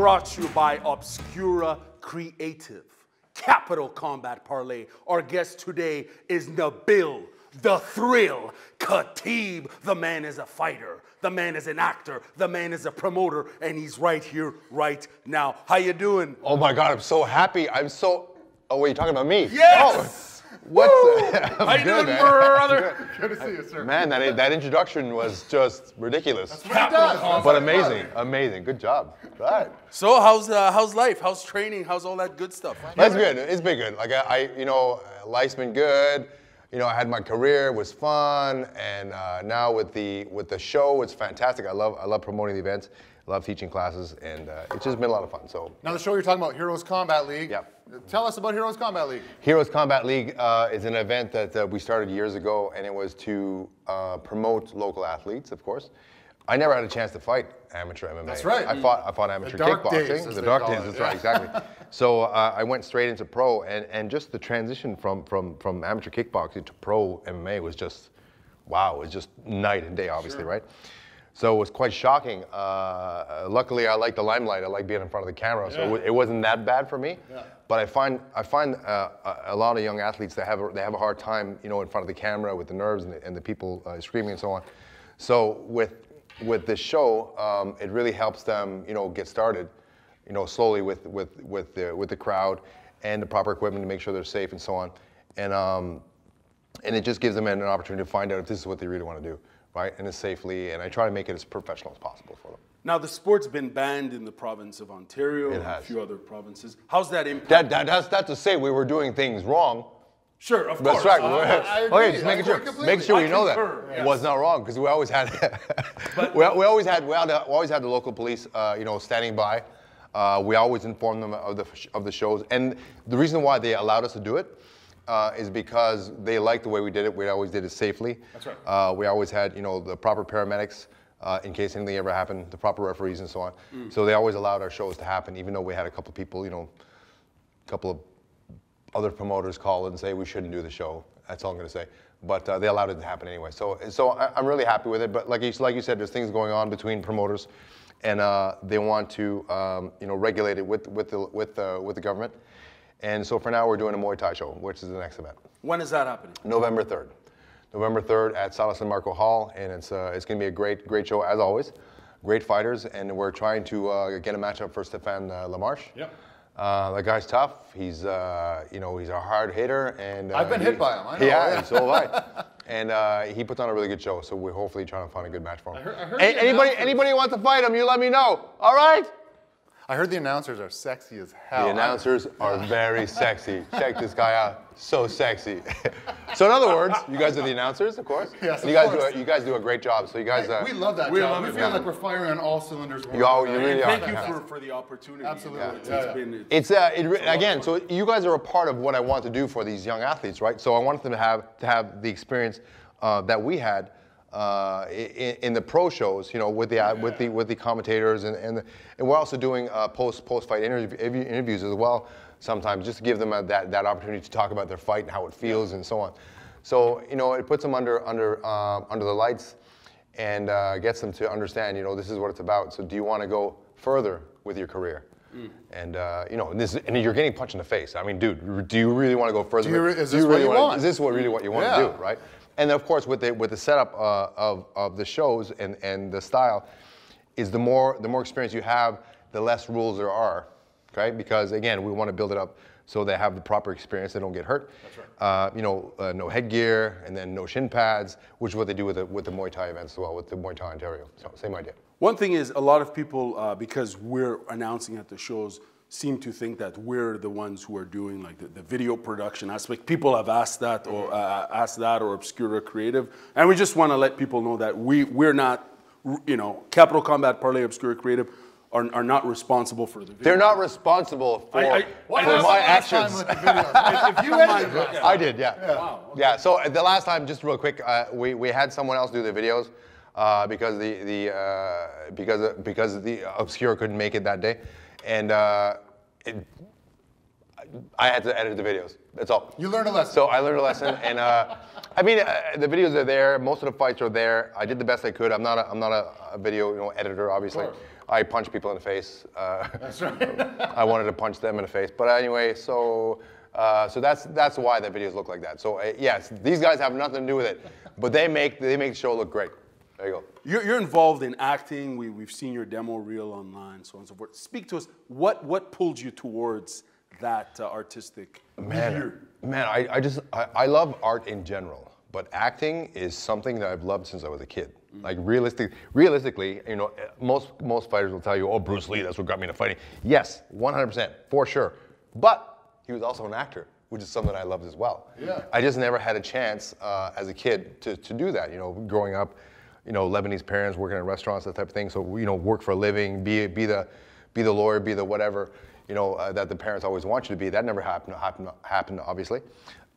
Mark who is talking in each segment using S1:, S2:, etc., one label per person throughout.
S1: brought to you by Obscura Creative. Capital Combat Parlay. Our guest today is Nabil, the Thrill Khatib. The man is a fighter. The man is an actor. The man is a promoter, and he's right here, right now. How you doing?
S2: Oh my God, I'm so happy. Oh, wait, you're talking about me?
S1: Yes!
S2: Oh, what's
S1: How you doing, brother?
S3: Good to see you, sir.
S2: Man, that introduction was just ridiculous.
S3: That's what he does.
S2: But amazing, amazing. Good job. Right.
S1: So how's life? How's training? How's all that good stuff?
S2: That's good. It's been good. Like life's been good. You know, I had my career, it was fun, and now with the show, it's fantastic. I love promoting the events. I love teaching classes, and it's just been a lot of fun. So
S3: now the show you're talking about, Heroes Combat League.
S2: Yeah.
S3: Tell us about Heroes Combat League.
S2: Heroes Combat League is an event that we started years ago, and it was to promote local athletes, of course. I never had a chance to fight amateur MMA.
S3: That's right.
S2: I fought amateur kickboxing. The dark days, that's right, exactly. So I went straight into pro, and just the transition from amateur kickboxing to pro MMA was just, wow, it was just night and day, obviously, right? So it was quite shocking. Luckily, I like the limelight. I like being in front of the camera, so it wasn't that bad for me. Yeah. But I find a lot of young athletes that have a hard time, you know, in front of the camera with the nerves and the people screaming and so on. So with this show, it really helps them, you know, get started, you know, slowly with the crowd and the proper equipment to make sure they're safe and so on, and it just gives them an opportunity to find out if this is what they really want to do, right, and as safely. And I try to make it as professional as possible for them.
S1: Now, the sport's been banned in the province of Ontario and a few other provinces. How's that impact?
S2: That's not to say we were doing things wrong.
S1: Sure, of course.
S2: That's right.
S3: I
S2: Just making sure we know that it was not wrong, because we always had we always had the local police, you know, standing by. We always informed them of the shows, and the reason why they allowed us to do it is because they liked the way we did it. We always did it safely.
S3: That's right.
S2: We always had, you know, the proper paramedics in case anything ever happened, the proper referees and so on. So they always allowed our shows to happen, even though we had a couple people, you know, a couple of other promoters call and say we shouldn't do the show. That's all I'm going to say. But they allowed it to happen anyway. So I'm really happy with it. But like you said, there's things going on between promoters, and they want to you know, regulate it with the government. And so for now, we're doing a Muay Thai show, which is the next event.
S1: When is that happening?
S2: November 3rd. November 3rd at Salas San Marco Hall, and it's going to be a great show as always. Great fighters, and we're trying to get a matchup for Stefan Lamarche. Yep. That guy's tough. He's you know, he's a hard hitter, and
S3: I've been hit by him. I know.
S2: Yeah, so have I. And he puts on a really good show, so we're hopefully trying to find a good match for him.
S3: I heard
S2: anybody who wants to fight him, you let me know. All right?
S3: I heard the announcers are sexy as hell.
S2: The announcers are very sexy. Check this guy out. So sexy. So in other words, you guys are the announcers, of course.
S3: Yes,
S2: and you guys do a great job. So you guys.
S3: We love that job. We feel like we're firing on all cylinders.
S2: You really are.
S1: Thank you for the opportunity.
S3: Absolutely.
S2: Again. So you guys are a part of what I want to do for these young athletes, right? So I wanted them to have the experience that we had in the pro shows, you know, with the commentators, and we're also doing post fight interviews as well sometimes, just to give them that opportunity to talk about their fight and how it feels and so on. So, you know, it puts them under the lights and gets them to understand, you know, this is what it's about. So do you want to go further with your career? And you know, and you're getting punched in the face. I mean, dude, do you really want to go further?
S3: Is this what you want?
S2: Is this really what you want to do, right? And of course, with the setup of the shows and the style, is the more experience you have, the less rules there are, okay? Because again, we want to build it up so they have the proper experience, they don't get hurt.
S3: That's right.
S2: You know, no headgear, and then no shin pads, which is what they do with the Muay Thai events as well, with the Muay Thai Ontario. So same idea.
S1: One thing is, a lot of people, because we're announcing at the shows, seem to think that we're the ones who are doing like the video production aspect. People have asked that or Obscura Creative, and we just want to let people know that we're not, you know, Capital Combat Parlay, Obscura Creative are not responsible for the video.
S2: They're not responsible for my actions.
S3: If you edited it.
S2: I did, yeah.
S1: Wow. Okay.
S2: Yeah. So the last time, just real quick, we had someone else do the videos because the Obscura couldn't make it that day. And I had to edit the videos. That's all.
S3: You learned a lesson.
S2: So I learned a lesson, and I mean, the videos are there. Most of the fights are there. I did the best I could. I'm not a video editor, obviously.
S3: Sure.
S2: I punch people in the face.
S3: That's right.
S2: I wanted to punch them in the face. But anyway, so that's why the videos look like that. So yes, these guys have nothing to do with it, but they make the show look great. There you go.
S1: You're involved in acting. We've seen your demo reel online, so on and so forth. Speak to us. What pulled you towards that artistic career?
S2: Man, I love art in general, but acting is something that I've loved since I was a kid. Like realistically, you know, most fighters will tell you, oh, Bruce Lee, that's what got me into fighting. Yes, 100%, for sure. But he was also an actor, which is something I loved as well.
S3: Yeah.
S2: I just never had a chance as a kid to do that. You know, growing up, you know, Lebanese parents working in restaurants, that type of thing. So, you know, work for a living, be the lawyer, be the whatever, you know, that the parents always want you to be. That never happened, obviously.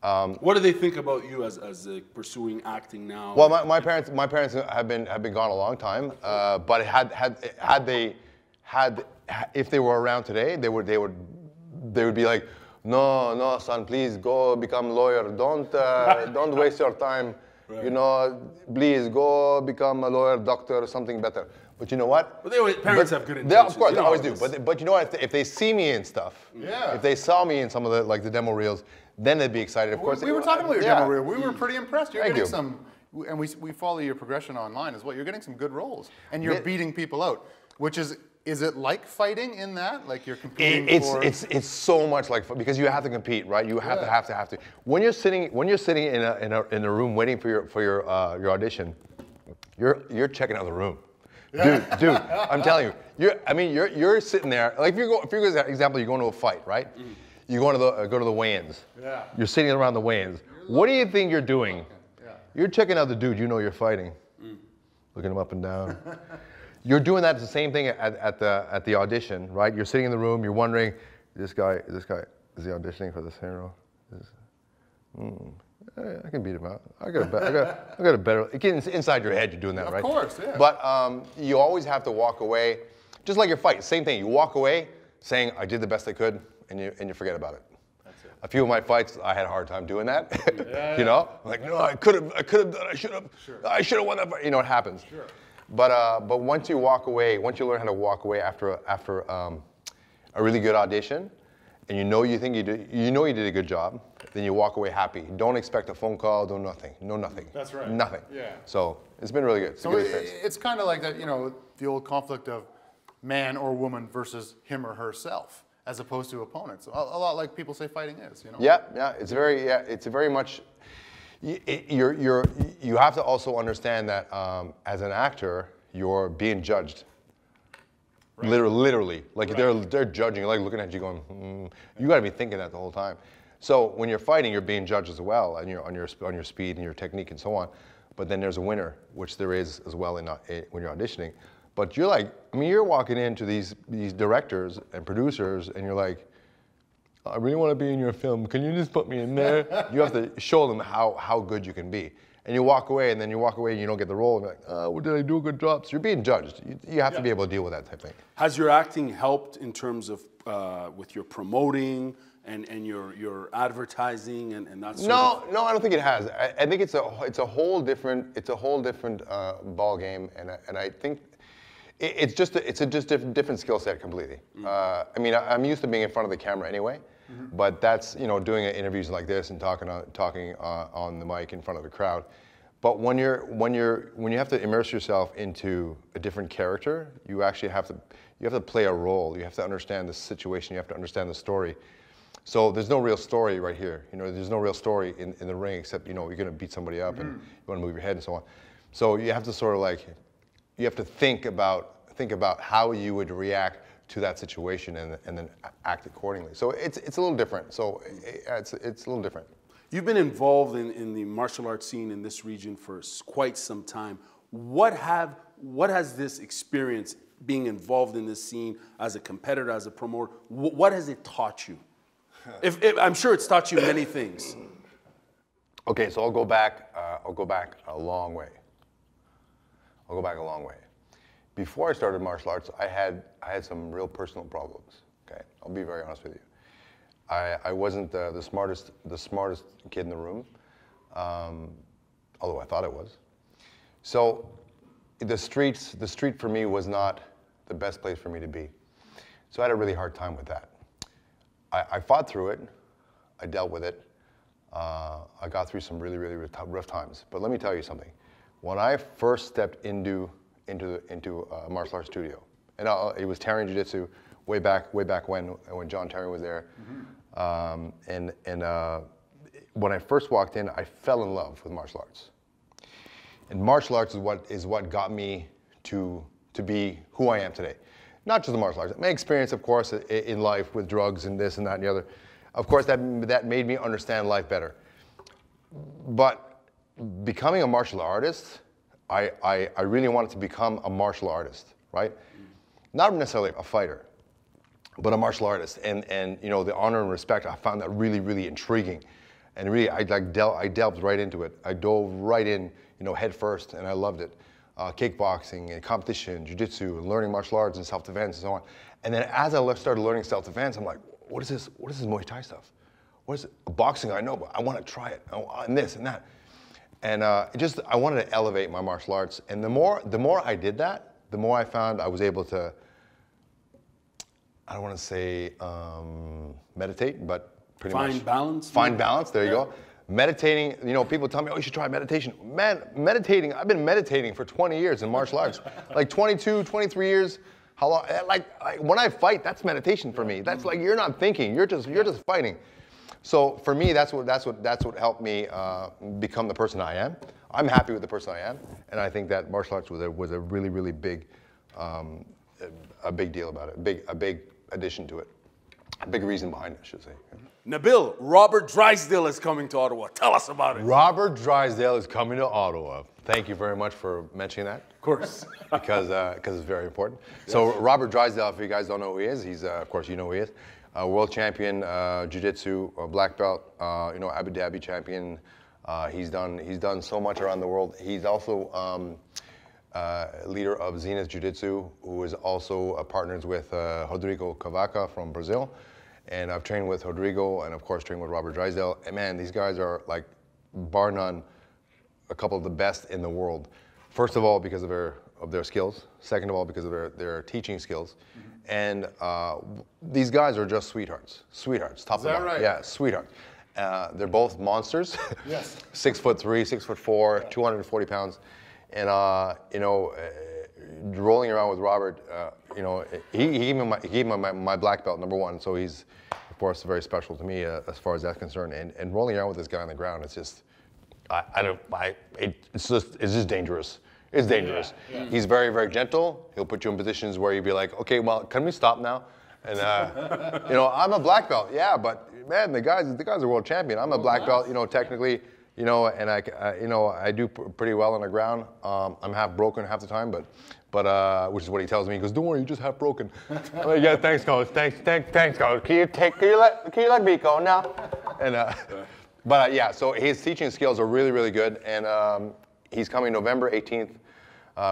S1: What do they think about you as pursuing acting now?
S2: Well, my parents have been gone a long time. But if they were around today, they would be like, no, son, please go become lawyer. Don't waste your time. Right. You know, please go become a lawyer, doctor, or something better. But you know what?
S1: But parents have good intentions.
S2: Of course, they always do. But you know what? If they see me in stuff, if they saw me in some of the demo reels, then they'd be excited. Of course,
S3: we were talking about your demo reel. We were pretty impressed. You're
S2: Thank
S3: getting
S2: you.
S3: some, and we follow your progression online as well. You're getting some good roles, and you're beating people out. Which is it like fighting in that? Like you're competing
S2: It's so much like, because you have to compete, right? You have to. When you're sitting in a room waiting for your audition, you're checking out the room. Yeah. Dude, I'm telling you, you're sitting there. Like if you go example, you're going to a fight, right? You go to the weigh-ins. Yeah. You're sitting around the weigh-ins. What do you think you're doing? Yeah. You're checking out the dude you know you're fighting, looking him up and down. You're doing that the same thing at the audition, right? You're sitting in the room. You're wondering, is he auditioning for this hero? I can beat him out. I got a better. Inside your head, you're doing that, right?
S3: Of course, yeah.
S2: But you always have to walk away, just like your fight. Same thing. You walk away saying, I did the best I could, and you forget about it. That's it. A few of my fights, I had a hard time doing that. Yeah. You know, I'm like, no, I could have done. I should have. Sure. I should have won that fight. You know, it happens. Sure. But once you walk away, once you learn how to walk away after a really good audition, and you know you did a good job, then you walk away happy. Don't expect a phone call. Do nothing. No nothing.
S3: That's right.
S2: Nothing.
S3: Yeah.
S2: So it's been really good.
S3: So it's kind of like that, you know, the old conflict of man or woman versus him or herself, as opposed to opponents. A lot like people say fighting is, you know.
S2: Yeah. It's very much. You have to also understand that as an actor, you're being judged. Right. Literally, like right. they're judging, like looking at you, going, You got to be thinking that the whole time. So when you're fighting, you're being judged as well, and on your speed and your technique and so on. But then there's a winner, which there is as well when you're auditioning. But you're like, you're walking into these directors and producers, and you're like, I really want to be in your film. Can you just put me in there? You have to show them how good you can be. And you walk away, and then you walk away and you don't get the role. And you're like, well, did I do a good job? So you're being judged. You have to be able to deal with that type of thing.
S1: Has your acting helped in terms of with your promoting and your advertising and that sort of?
S2: No, I don't think it has. I think it's a whole different ball game, and I think it's just a different skill set completely. I'm used to being in front of the camera anyway. Mm-hmm. But that's, doing interviews like this and talking on the mic in front of a crowd. But when you have to immerse yourself into a different character, you actually have to play a role. You have to understand the situation. You have to understand the story. So there's no real story right here. There's no real story in the ring except you're going to beat somebody up and you want to move your head and so on. So you have to sort of you have to think about how you would react to that situation and then act accordingly. So it's a little different. So it's a little different.
S1: You've been involved in the martial arts scene in this region for quite some time. What has this experience being involved in this scene as a competitor, as a promoter, what has it taught you? I'm sure it's taught you many things.
S2: Okay, so I'll go back a long way. Before I started martial arts, I had some real personal problems. Okay, I'll be very honest with you. I wasn't the smartest kid in the room, although I thought I was. So the street for me was not the best place for me to be. So I had a really hard time with that. I fought through it. I dealt with it. I got through some really, really rough times. But let me tell you something. When I first stepped into a martial arts studio, and it was Tarian Jiu-Jitsu way back when John Tarian was there. When I first walked in, I fell in love with martial arts. And martial arts is what got me to be who I am today. Not just the martial arts. My experience, of course, in life with drugs and this and that and the other, of course, that made me understand life better. But becoming a martial artist, I really wanted to become a martial artist, right? Not necessarily a fighter, but a martial artist. And you know, the honor and respect, I found that really, really intriguing. And really, I delved right into it. I dove right in, you know, head first, and I loved it. Kickboxing and competition, jiu-jitsu, and learning martial arts and self-defense and so on. And then as I started learning self-defense, I'm like, what is this Muay Thai stuff? What is it? Boxing, I know, but I want to try it, and this and that. And I wanted to elevate my martial arts. And the more I did that, the more I found I was able to, I don't want to say meditate, but pretty much.
S1: Find balance?
S2: Find balance, there you go. Meditating, you know, people tell me, oh, you should try meditation. Man, meditating, I've been meditating for 20 years in martial arts. Like 22, 23 years. How long? Like when I fight, that's meditation for me. That's like, you're not thinking, you're just fighting. So for me, that's what helped me become the person I am. I'm happy with the person I am, and I think that martial arts was a really, really big, a big deal about it, a big addition to it, a big reason behind it, I should say.
S1: Nabil, Robert Drysdale is coming to Ottawa. Tell us about it.
S2: Robert Drysdale is coming to Ottawa. Thank you very much for mentioning that.
S1: Of course.
S2: because it's very important. Yes. So Robert Drysdale, if you guys don't know who he is, he's of course you know who he is. World champion, jiu-jitsu, black belt, you know, Abu Dhabi champion. He's done so much around the world. He's also leader of Zenith Jiu-Jitsu, who is also partners with Rodrigo Cavaca from Brazil. And I've trained with Rodrigo and of course trained with Robert Drysdale. And man, these guys are like, bar none, a couple of the best in the world. First of all, because of their skills. Second of all, because of their teaching skills. And these guys are just sweethearts, top of the line.
S3: Right?
S2: Yeah, sweethearts. They're both monsters.
S3: Yes.
S2: 6'3", 6'4", 240 pounds, and you know, rolling around with Robert, you know, he gave me my black belt #1, so he's of course very special to me as far as that's concerned. And rolling around with this guy on the ground, it's just, it's just dangerous. It's dangerous. Yeah, yeah. He's very, very gentle. He'll put you in positions where you'd be like, okay, well, can we stop now? And you know, I'm a black belt, yeah, but man, the guy's a world champion. I'm a black belt, you know, technically, you know, and you know, I do pretty well on the ground. I'm half broken half the time, but which is what he tells me. He goes, "Don't worry, you're just half broken." I'm like, yeah, thanks, coach. Thanks, coach. Can you let me go now? And but yeah, so his teaching skills are really, really good, and he's coming November 18th.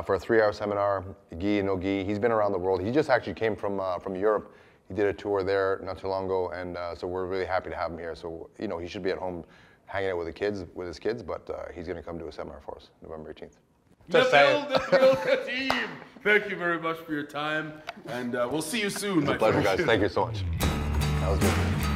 S2: For a 3-hour seminar, gi and no gi. He's been around the world. He just actually came from Europe. He did a tour there not too long ago, and so we're really happy to have him here. So you know, he should be at home hanging out with his kids, but he's going to come to a seminar for us November 18th.
S1: Nabil Kateem, thank you very much for your time, and we'll see you soon.
S2: It's a pleasure, guys. Thank you so much. That was good.